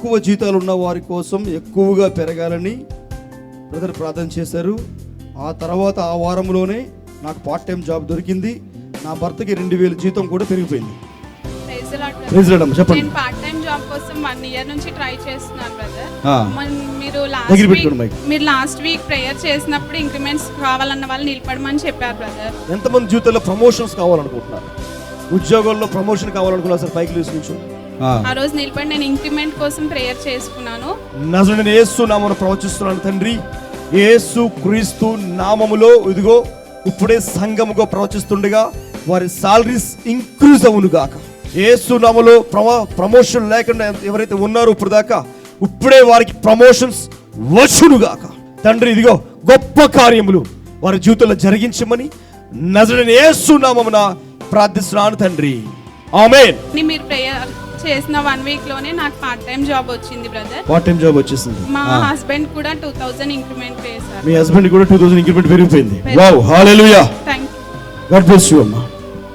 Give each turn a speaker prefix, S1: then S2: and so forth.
S1: తక్కువ జీతాలు ఉన్న వారి కోసం ఎక్కువగా పెరగాలని బ్రదర్ ప్రార్థన చేశారు. ఆ తర్వాత ఆ వారంలోనే నాకు పార్ట్ టైం జాబ్ దొరికింది. నా భర్తకి 2000 జీతం కూడా పెరిగిపోయింది. చెప్పండి.
S2: నేను పార్ట్ టైం జాబ్ కోసం 1 ఇయర్ నుంచి ట్రై చేస్తున్నాను బ్రదర్. మీరు లాస్ట్ వీక్ ప్రేయర్ చేసినప్పుడు ఇంక్రిమెంట్స్ కావాలన్న వాళ్ళు నిలబడమని చెప్పారు బ్రదర్.
S1: ఎంతమంది జీవితంలో ప్రమోషన్స్ కావాలనుకుంటున్నారు? ఉద్యోగంలో ప్రమోషన్ కావాలనుకున్నారు సార్? పైకి లేచి నుంచో.
S2: ఆ రోజు నిలబడి నేను ఇంక్రిమెంట్ కోసం ప్రేయర్ చేసుకున్నాను.
S1: నజరేయుడైన యేసు నామమున ప్రవచిస్తున్నాను తండ్రి, యేసు క్రీస్తు నామములో ఇదిగో ఇప్పుడే సంఘముగా ప్రవచిస్తుండగా వారి సాలరీస్ ఇంక్రీజ్ అవును గాక. యేసు నామములో ప్రమోషన్ లేకుండా ఎవరైతే ఉన్నారో ఇప్పుడు దాకా ఇప్పుడే వారికి ప్రమోషన్స్ వచ్చును గాక. తండ్రి ఇదిగో గొప్ప కార్యములు వారి జీవితంలో జరిగించమని నజరేయుడైన యేసు నామమున ప్రార్థిస్తున్నాను తండ్రి. ఆమేన్.
S2: మీరు ప్రేయర్ చేసిన 1 వీక్ లోనే నాకు పార్ట్ టైం జాబ్ వచ్చింది బ్రదర్.
S1: పార్ట్ టైం జాబ్ వచ్చేసింది.
S2: మా హస్బెండ్ కూడా 2000 ఇంక్రిమెంట్ చేశారు.
S1: మీ హస్బెండ్ కూడా 2000 ఇంక్రిమెంట్ పెరిగిపోయింది. Wow, hallelujah.
S2: Thank you.
S1: God bless you అమ్మా.